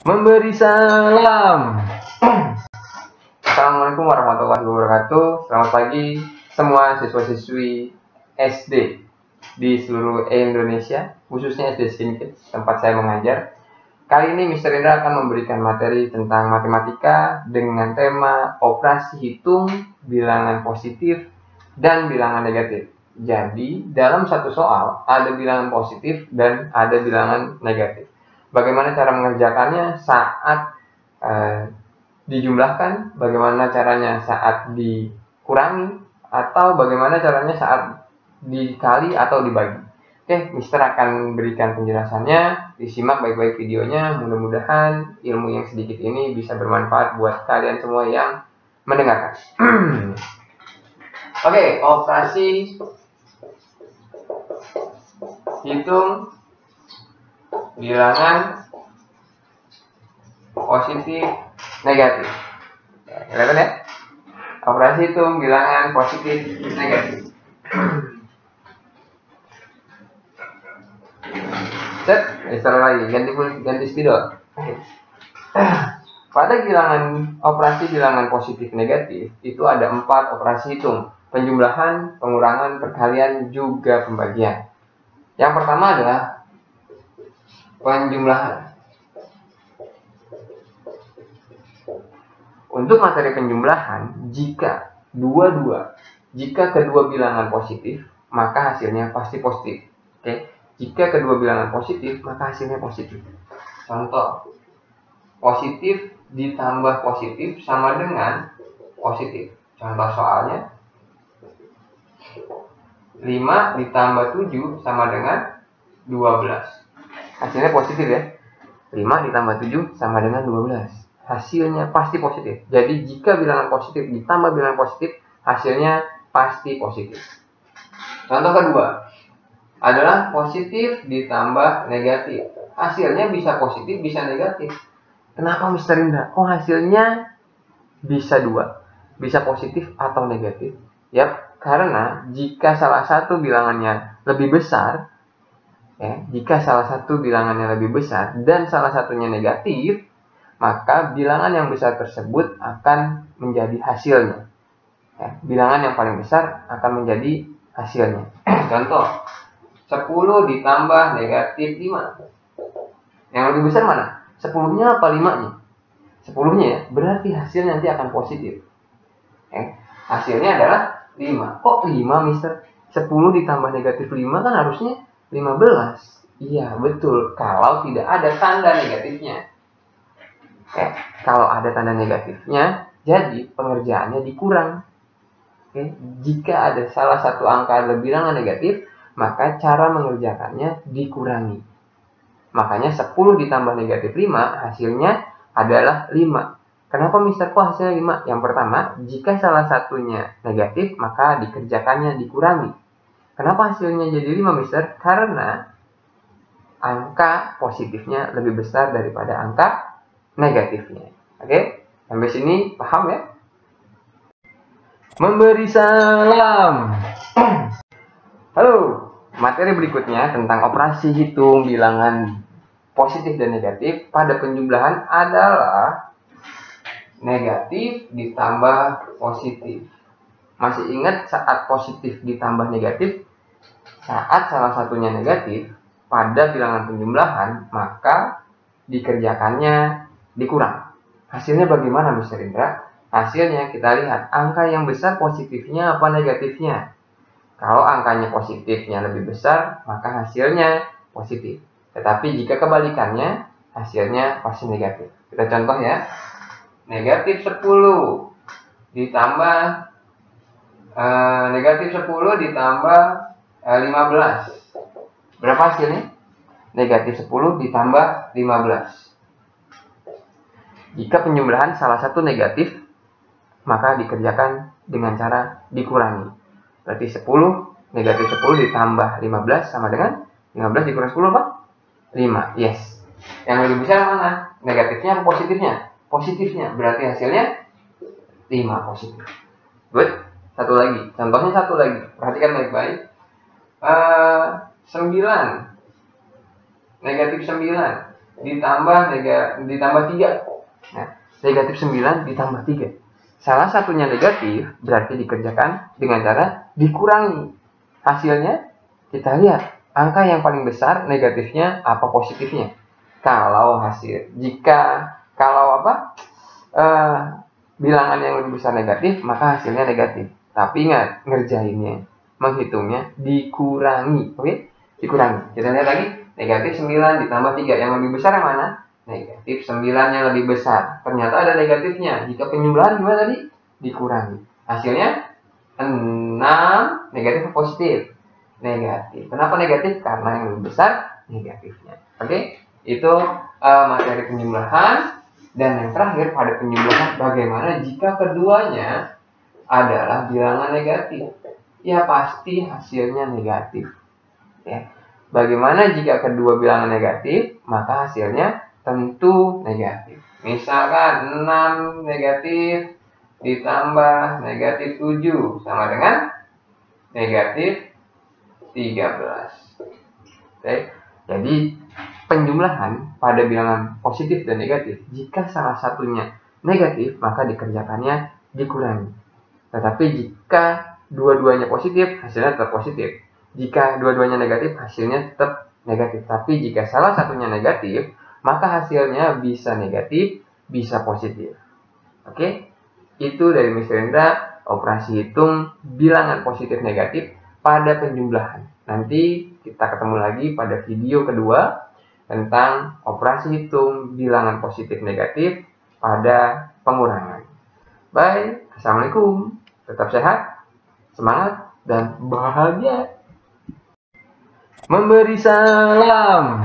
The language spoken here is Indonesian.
Memberi salam. Assalamualaikum warahmatullahi wabarakatuh. Selamat pagi semua siswa-siswi SD di seluruh Indonesia, khususnya SD Skinkids, tempat saya mengajar. Kali ini Mr. Indra akan memberikan materi tentang matematika dengan tema operasi hitung, bilangan positif, dan bilangan negatif. Jadi, dalam satu soal ada bilangan positif dan ada bilangan negatif. Bagaimana cara mengerjakannya saat dijumlahkan, bagaimana caranya saat dikurangi, atau bagaimana caranya saat dikali atau dibagi. Oke, Mister akan berikan penjelasannya. Disimak baik-baik videonya. Mudah-mudahan ilmu yang sedikit ini bisa bermanfaat buat kalian semua yang mendengarkan. Oke, operasi hitung bilangan positif negatif. Kelihatan ya? Operasi hitung bilangan positif negatif. Set, start lagi, ganti spidol. Pada bilangan operasi bilangan positif negatif itu ada 4 operasi hitung: penjumlahan, pengurangan, perkalian, juga pembagian. Yang pertama adalah penjumlahan. Untuk materi penjumlahan, jika kedua bilangan positif, maka hasilnya pasti positif. Oke, jika kedua bilangan positif, maka hasilnya positif. Contoh, positif ditambah positif sama dengan positif. Contoh soalnya, 5 ditambah 7 sama dengan 12. Hasilnya positif ya. 5 ditambah 7 sama dengan 12. Hasilnya pasti positif. Jadi jika bilangan positif ditambah bilangan positif, hasilnya pasti positif. Contoh kedua adalah positif ditambah negatif. Hasilnya bisa positif, bisa negatif. Kenapa Mister Indra? Kok hasilnya bisa 2? Bisa positif atau negatif? Yap, karena jika salah satu bilangannya lebih besar, jika salah satu bilangannya lebih besar dan salah satunya negatif, maka bilangan yang besar tersebut akan menjadi hasilnya. Bilangan yang paling besar akan menjadi hasilnya. Contoh, 10 ditambah negatif 5. Yang lebih besar mana? 10-nya apa 5-nya? 10-nya ya, berarti hasil nanti akan positif. Hasilnya adalah 5. Kok 5, Mister? 10 ditambah negatif 5 kan harusnya 15. Iya, betul. Kalau tidak ada tanda negatifnya. Kalau ada tanda negatifnya, jadi pengerjaannya dikurang. Jika ada salah satu angka bilangan negatif, maka cara mengerjakannya dikurangi. Makanya 10 ditambah negatif 5, hasilnya adalah 5. Kenapa Mister kok hasilnya 5? Yang pertama, jika salah satunya negatif, maka dikerjakannya dikurangi. Kenapa hasilnya jadi 5, Mister? Karena angka positifnya lebih besar daripada angka negatifnya. Oke? Sampai sini paham ya? Memberi salam. Halo, materi berikutnya tentang operasi hitung bilangan positif dan negatif pada penjumlahan adalah negatif ditambah positif. Masih ingat saat positif ditambah negatif? Saat salah satunya negatif pada bilangan penjumlahan, maka dikerjakannya dikurang. Hasilnya bagaimana, Mr. Indra? Hasilnya kita lihat angka yang besar positifnya apa negatifnya. Kalau angkanya positifnya lebih besar, maka hasilnya positif. Tetapi jika kebalikannya, hasilnya pasti negatif. Kita contoh ya. Negatif 10 ditambah negatif 10 ditambah 15. Berapa hasilnya? Negatif 10 ditambah 15. Jika penjumlahan salah satu negatif, maka dikerjakan dengan cara dikurangi. Berarti 10, negatif 10 ditambah 15 sama dengan 15 dikurang 10 apa? 5. Yes. Yang lebih besar mana? Negatifnya atau positifnya? Positifnya. Berarti hasilnya 5 positif. Good. Satu lagi. Contohnya satu lagi. Perhatikan baik-baik. 9. Negatif 9 ditambah 3. Nah, negatif 9 ditambah 3. Salah satunya negatif, berarti dikerjakan dengan cara dikurangi. Hasilnya, kita lihat angka yang paling besar negatifnya apa positifnya. Kalau bilangan yang lebih besar negatif, maka hasilnya negatif. Tapi ingat, ngerjainnya, menghitungnya dikurangi. Oke? Dikurangi. Kita lihat lagi, negatif 9 ditambah 3. Yang lebih besar yang mana? Negatif 9 yang lebih besar. Ternyata ada negatifnya. Jika penjumlahan gimana tadi? Dikurangi. Hasilnya 6, negatif atau positif? Negatif. Kenapa negatif? Karena yang lebih besar negatifnya. Oke? Itu materi penjumlahan. Dan yang terakhir pada penjumlahan, bagaimana jika keduanya adalah bilangan negatif? Ya pasti hasilnya negatif. Ya. Bagaimana jika kedua bilangan negatif? Maka hasilnya tentu negatif. Misalkan 6 negatif ditambah negatif 7 sama dengan negatif 13. Oke. Jadi penjumlahan pada bilangan positif dan negatif, jika salah satunya negatif, maka dikerjakannya dikurangi. Tetapi jika dua-duanya positif, hasilnya tetap positif. Jika dua-duanya negatif, hasilnya tetap negatif. Tapi jika salah satunya negatif, maka hasilnya bisa negatif, bisa positif. Oke? Itu dari Mr. Indra, operasi hitung bilangan positif negatif pada penjumlahan. Nanti kita ketemu lagi pada video kedua tentang operasi hitung bilangan positif negatif pada pengurangan. Baik, assalamualaikum. Tetap sehat, semangat, dan bahagia. Memberi salam.